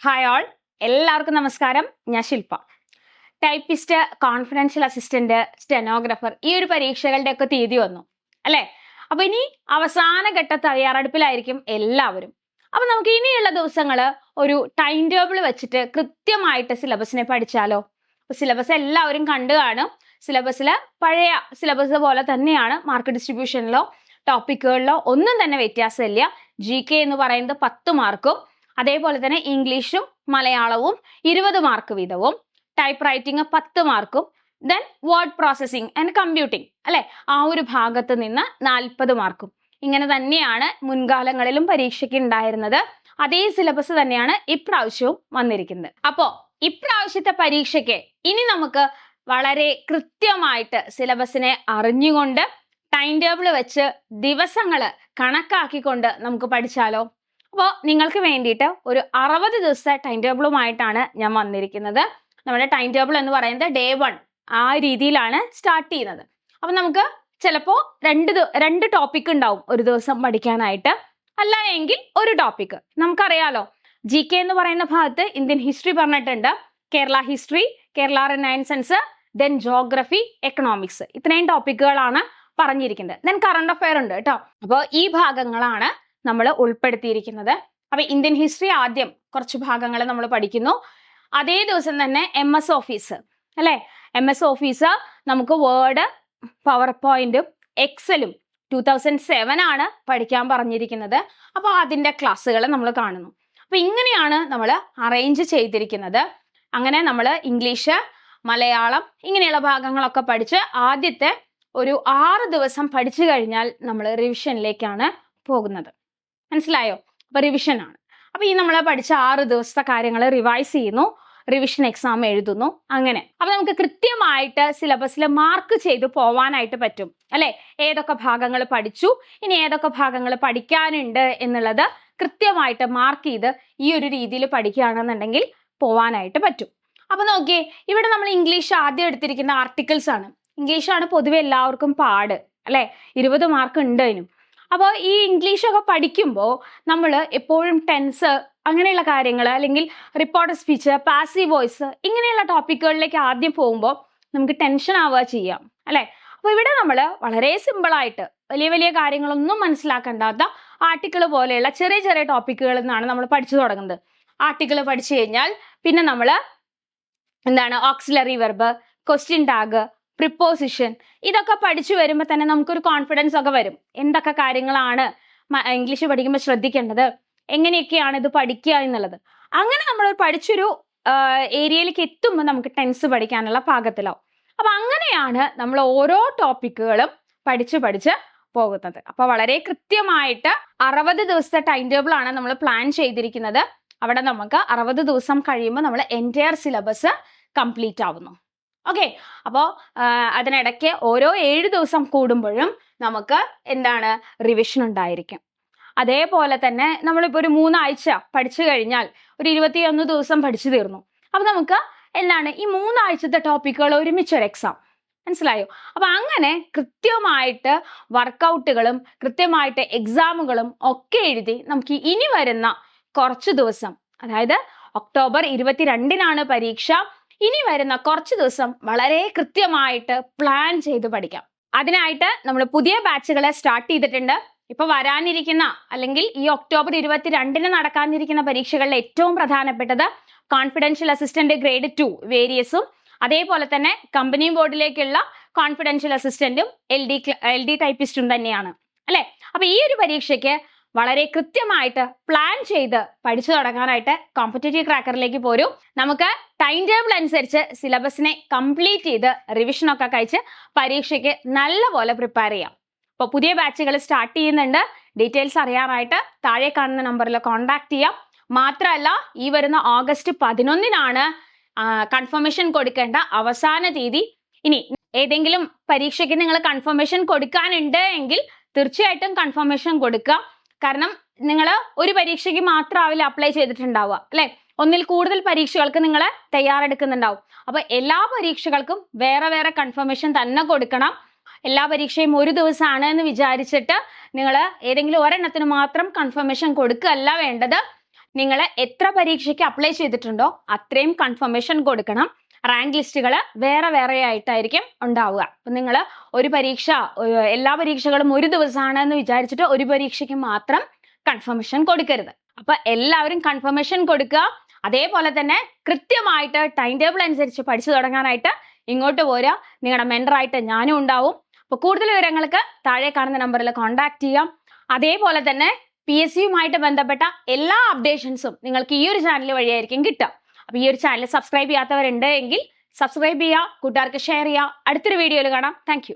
Hi all, എല്ലാവർക്കും നമസ്കാരം. ഞാൻ ശില്പ. ടൈപ്പിസ്റ്റ്, കോൺഫിഡൻഷ്യൽ അസിസ്റ്റന്റ്, സ്റ്റെനോഗ്രാഫർ ഈ ഒരു പരീക്ഷകളുടെ ഒക്കെ തീയതി വന്നു അല്ലേ? അപ്പൊ ഇനി അവസാന ഘട്ട തയ്യാറെടുപ്പിലായിരിക്കും എല്ലാവരും. അപ്പൊ നമുക്ക് ഇനിയുള്ള ദിവസങ്ങള് ഒരു ടൈം ടേബിൾ വെച്ചിട്ട് കൃത്യമായിട്ട് സിലബസിനെ പഠിച്ചാലോ? സിലബസ് എല്ലാവരും കണ്ടു കാണും. സിലബസില് പഴയ സിലബസ് പോലെ തന്നെയാണ്. മാർക്ക് ഡിസ്ട്രിബ്യൂഷനിലോ ടോപ്പിക്കുകളിലോ ഒന്നും തന്നെ വ്യത്യാസമില്ല. GK എന്ന് പറയുന്നത് 10 മാർക്കും, അതേപോലെ തന്നെ ഇംഗ്ലീഷും മലയാളവും 20 മാർക്ക് വീതവും, ടൈപ്പ് റൈറ്റിംഗ് 10 മാർക്കും, then word processing and computing അല്ലെ, ആ ഒരു ഭാഗത്ത് നിന്ന് 40 മാർക്കും. ഇങ്ങനെ തന്നെയാണ് മുൻകാലങ്ങളിലും പരീക്ഷയ്ക്ക് ഉണ്ടായിരുന്നത്. അതേ സിലബസ് തന്നെയാണ് ഇപ്രാവശ്യവും വന്നിരിക്കുന്നത്. അപ്പോ ഇപ്രാവശ്യത്തെ പരീക്ഷയ്ക്ക് ഇനി നമുക്ക് വളരെ കൃത്യമായിട്ട് സിലബസിനെ അറിഞ്ഞുകൊണ്ട് ടൈം ടേബിൾ വെച്ച് ദിവസങ്ങള് കണക്കാക്കിക്കൊണ്ട് നമുക്ക് പഠിച്ചാലോ? അപ്പോൾ നിങ്ങൾക്ക് വേണ്ടിയിട്ട് ഒരു 60 ദിവസത്തെ ടൈം ടേബിളുമായിട്ടാണ് ഞാൻ വന്നിരിക്കുന്നത്. നമ്മുടെ ടൈം ടേബിൾ എന്ന് പറയുന്നത് ഡേ 1 ആ രീതിയിലാണ് സ്റ്റാർട്ട് ചെയ്യുന്നത്. അപ്പം നമുക്ക് ചിലപ്പോൾ രണ്ട് ടോപ്പിക് ഉണ്ടാവും ഒരു ദിവസം പഠിക്കാനായിട്ട്, അല്ല എങ്കിൽ ഒരു ടോപ്പിക്. നമുക്കറിയാലോ, GK എന്ന് പറയുന്ന ഭാഗത്ത് ഇന്ത്യൻ ഹിസ്റ്ററി പറഞ്ഞിട്ടുണ്ട്, Kerala history, Kerala renaissance, then geography, economics, ഇത്രയും ടോപ്പിക്കുകളാണ് പറഞ്ഞിരിക്കുന്നത്. ദെൻ കറണ്ട് അഫയർ ഉണ്ട് കേട്ടോ. അപ്പോൾ ഈ ഭാഗങ്ങളാണ് നമ്മൾ ഉൾപ്പെടുത്തിയിരിക്കുന്നത്. അപ്പൊ ഇന്ത്യൻ ഹിസ്റ്ററി ആദ്യം കുറച്ച് ഭാഗങ്ങൾ നമ്മൾ പഠിക്കുന്നു. അതേ ദിവസം തന്നെ MS ഓഫീസ് അല്ലെ, MS ഓഫീസ് നമുക്ക് വേർഡ്, പവർ പോയിന്റും എക്സലും 2007 ആണ് പഠിക്കാൻ പറഞ്ഞിരിക്കുന്നത്. അപ്പൊ അതിന്റെ ക്ലാസ്സുകൾ നമ്മൾ കാണുന്നു. അപ്പൊ ഇങ്ങനെയാണ് നമ്മൾ അറേഞ്ച് ചെയ്തിരിക്കുന്നത്. അങ്ങനെ നമ്മൾ ഇംഗ്ലീഷ്, മലയാളം ഇങ്ങനെയുള്ള ഭാഗങ്ങളൊക്കെ പഠിച്ച് ആദ്യത്തെ ഒരു 6 ദിവസം പഠിച്ചു കഴിഞ്ഞാൽ നമ്മൾ റിവിഷനിലേക്കാണ് പോകുന്നത്. മനസ്സിലായോ? അപ്പൊ റിവിഷൻ ആണ്. അപ്പൊ ഈ നമ്മൾ പഠിച്ച 6 ദിവസത്തെ കാര്യങ്ങൾ റിവൈസ് ചെയ്യുന്നു, റിവിഷൻ എക്സാം എഴുതുന്നു. അങ്ങനെ അപ്പൊ നമുക്ക് കൃത്യമായിട്ട് സിലബസിൽ മാർക്ക് ചെയ്ത് പോവാനായിട്ട് പറ്റും അല്ലെ? ഏതൊക്കെ ഭാഗങ്ങൾ പഠിച്ചു, ഇനി ഏതൊക്കെ ഭാഗങ്ങൾ പഠിക്കാനുണ്ട് എന്നുള്ളത് കൃത്യമായിട്ട് മാർക്ക് ചെയ്ത് ഈ ഒരു രീതിയിൽ പഠിക്കുകയാണെന്നുണ്ടെങ്കിൽ പോവാനായിട്ട് പറ്റും. അപ്പൊ നോക്കിയേ, ഇവിടെ നമ്മൾ ഇംഗ്ലീഷ് ആദ്യം എടുത്തിരിക്കുന്ന ആർട്ടിക്കിൾസ് ആണ്. ഇംഗ്ലീഷാണ് പൊതുവെ എല്ലാവർക്കും പാട് അല്ലെ, 20 മാർക്ക് ഉണ്ട് അതിനും. അപ്പോൾ ഈ ഇംഗ്ലീഷൊക്കെ പഠിക്കുമ്പോൾ നമ്മൾ എപ്പോഴും ടെൻസ് അങ്ങനെയുള്ള കാര്യങ്ങൾ, അല്ലെങ്കിൽ റിപ്പോർട്ടർ സ്പീച്ച്, പാസീവ് വോയിസ് ഇങ്ങനെയുള്ള ടോപ്പിക്കുകളിലേക്ക് ആദ്യം പോകുമ്പോൾ നമുക്ക് ടെൻഷൻ ആവുക ചെയ്യാം അല്ലെ. അപ്പോൾ ഇവിടെ നമ്മൾ വളരെ സിമ്പിളായിട്ട് വലിയ വലിയ കാര്യങ്ങളൊന്നും മനസ്സിലാക്കേണ്ടാത്ത ആർട്ടിക്കിൾ പോലെയുള്ള ചെറിയ ചെറിയ ടോപ്പിക്കുകളിൽ നിന്നാണ് നമ്മൾ പഠിച്ചു തുടങ്ങുന്നത്. ആർട്ടിക്കിൾ പഠിച്ചു കഴിഞ്ഞാൽ പിന്നെ നമ്മൾ എന്താണ്, auxiliary verb, question tag, preposition ഇതൊക്കെ പഠിച്ചു വരുമ്പോൾ തന്നെ നമുക്കൊരു കോൺഫിഡൻസ് ഒക്കെ വരും. എന്തൊക്കെ കാര്യങ്ങളാണ് ഇംഗ്ലീഷ് പഠിക്കുമ്പോൾ ശ്രദ്ധിക്കേണ്ടത്, എങ്ങനെയൊക്കെയാണ് ഇത് പഠിക്കുക എന്നുള്ളത്. അങ്ങനെ നമ്മൾ പഠിച്ചൊരു ഏരിയയിലേക്ക് എത്തുമ്പോൾ നമുക്ക് ടെൻസ് പഠിക്കാനുള്ള പാകത്തിലാവും. അപ്പൊ അങ്ങനെയാണ് നമ്മൾ ഓരോ ടോപ്പിക്കുകളും പഠിച്ച് പോകുന്നത്. അപ്പൊ വളരെ കൃത്യമായിട്ട് 60 ദിവസത്തെ ടൈം ടേബിൾ ആണ് നമ്മൾ പ്ലാൻ ചെയ്തിരിക്കുന്നത്. അവിടെ നമുക്ക് 60 ദിവസം കഴിയുമ്പോൾ നമ്മൾ എൻറ്റയർ സിലബസ് കംപ്ലീറ്റ് ആവുന്നു. ഓക്കെ, അപ്പോൾ അതിനിടയ്ക്ക് ഓരോ 7 ദിവസം കൂടുമ്പോഴും നമുക്ക് എന്താണ്, റിവിഷൻ ഉണ്ടായിരിക്കും. അതേപോലെ തന്നെ നമ്മളിപ്പോൾ ഒരു 3 ആഴ്ച പഠിച്ചു കഴിഞ്ഞാൽ ഒരു 21 ദിവസം പഠിച്ചു തീർന്നു. അപ്പൊ നമുക്ക് എന്താണ്, ഈ 3 ആഴ്ചത്തെ ടോപ്പിക്കുകൾ ഒരുമിച്ചൊരു എക്സാം. മനസ്സിലായോ? അപ്പൊ അങ്ങനെ കൃത്യമായിട്ട് വർക്കൗട്ടുകളും കൃത്യമായിട്ട് എക്സാമുകളും ഒക്കെ എഴുതി നമുക്ക് ഇനി വരുന്ന കുറച്ച് ദിവസം, അതായത് ഒക്ടോബർ 22-നാണ് പരീക്ഷ, ഇനി വരുന്ന കുറച്ച് ദിവസം വളരെ കൃത്യമായിട്ട് പ്ലാൻ ചെയ്ത് പഠിക്കാം. അതിനായിട്ട് നമ്മൾ പുതിയ ബാച്ചുകളെ സ്റ്റാർട്ട് ചെയ്തിട്ടുണ്ട്. ഇപ്പൊ വരാനിരിക്കുന്ന, അല്ലെങ്കിൽ ഈ ഒക്ടോബർ 22-ന് നടക്കാനിരിക്കുന്ന പരീക്ഷകളിൽ ഏറ്റവും പ്രധാനപ്പെട്ടത് കോൺഫിഡൻഷ്യൽ അസിസ്റ്റന്റ് ഗ്രേഡ് 2 വേരിയസും, അതേപോലെ തന്നെ കമ്പനി ബോർഡിലേക്കുള്ള കോൺഫിഡൻഷ്യൽ അസിസ്റ്റന്റും LD ടൈപ്പിസ്റ്റും തന്നെയാണ് അല്ലെ. അപ്പൊ ഈ ഒരു പരീക്ഷയ്ക്ക് വളരെ കൃത്യമായിട്ട് പ്ലാൻ ചെയ്ത് പഠിച്ചു തുടങ്ങാനായിട്ട് കോമ്പറ്റേറ്റീവ് ക്രാക്കറിലേക്ക് പോരും. നമുക്ക് ടൈം ടേബിൾ അനുസരിച്ച് സിലബസിനെ കംപ്ലീറ്റ് ചെയ്ത് റിവിഷനൊക്കെ കഴിച്ച് പരീക്ഷയ്ക്ക് നല്ലപോലെ പ്രിപ്പയർ ചെയ്യാം. അപ്പോൾ പുതിയ ബാച്ചുകൾ സ്റ്റാർട്ട് ചെയ്യുന്നുണ്ട്. ഡീറ്റെയിൽസ് അറിയാനായിട്ട് താഴെ കാണുന്ന നമ്പറിൽ കോൺടാക്ട് ചെയ്യാം. മാത്രമല്ല, ഈ വരുന്ന ഓഗസ്റ്റ് 11-നാണ് കൺഫർമേഷൻ കൊടുക്കേണ്ട അവസാന തീയതി. ഇനി ഏതെങ്കിലും പരീക്ഷയ്ക്ക് നിങ്ങൾ കൺഫർമേഷൻ കൊടുക്കാനുണ്ട് എങ്കിൽ തീർച്ചയായിട്ടും കൺഫർമേഷൻ കൊടുക്കുക. കാരണം നിങ്ങൾ ഒരു പരീക്ഷയ്ക്ക് മാത്രമാവില്ല അപ്ലൈ ചെയ്തിട്ടുണ്ടാവുക അല്ലെ, ഒന്നിൽ കൂടുതൽ പരീക്ഷകൾക്ക് നിങ്ങൾ തയ്യാറെടുക്കുന്നുണ്ടാവും. അപ്പൊ എല്ലാ പരീക്ഷകൾക്കും വേറെ വേറെ കൺഫർമേഷൻ തന്നെ കൊടുക്കണം. എല്ലാ പരീക്ഷയും ഒരു ദിവസമാണ് എന്ന് വിചാരിച്ചിട്ട് നിങ്ങൾ ഏതെങ്കിലും ഒരെണ്ണത്തിന് മാത്രം കൺഫർമേഷൻ കൊടുക്കുകയല്ല വേണ്ടത്. നിങ്ങൾ എത്ര പരീക്ഷയ്ക്ക് അപ്ലൈ ചെയ്തിട്ടുണ്ടോ അത്രയും കൺഫർമേഷൻ കൊടുക്കണം. റാങ്ക് ലിസ്റ്റുകൾ വേറെ വേറെ ആയിട്ടായിരിക്കും ഉണ്ടാവുക. അപ്പം നിങ്ങൾ ഒരു പരീക്ഷ എല്ലാ പരീക്ഷകളും ഒരു ദിവസമാണെന്ന് വിചാരിച്ചിട്ട് ഒരു പരീക്ഷയ്ക്ക് മാത്രം കൺഫർമേഷൻ കൊടുക്കരുത്. അപ്പൊ എല്ലാവരും കൺഫർമേഷൻ കൊടുക്കുക. അതേപോലെ തന്നെ കൃത്യമായിട്ട് ടൈം ടേബിൾ അനുസരിച്ച് പഠിച്ചു തുടങ്ങാനായിട്ട് ഇങ്ങോട്ട് പോരുക. നിങ്ങളുടെ മെന്ററായിട്ട് ഞാനും ഉണ്ടാവും. അപ്പോൾ കൂടുതൽ വിവരങ്ങൾക്ക് താഴെ കാണുന്ന നമ്പറിൽ കോൺടാക്ട് ചെയ്യാം. അതേപോലെ തന്നെ PSCയുമായിട്ട് ബന്ധപ്പെട്ട എല്ലാ അപ്ഡേഷൻസും നിങ്ങൾക്ക് ഈ ഒരു ചാനൽ വഴിയായിരിക്കും കിട്ടുക. അപ്പോൾ ഈ ഒരു ചാനൽ സബ്സ്ക്രൈബ് ചെയ്യാത്തവരുണ്ട് എങ്കിൽ സബ്സ്ക്രൈബ് ചെയ്യുക, കൂട്ടുകാർക്ക് ഷെയർ ചെയ്യുക. അടുത്തൊരു വീഡിയോയിൽ കാണാം. താങ്ക്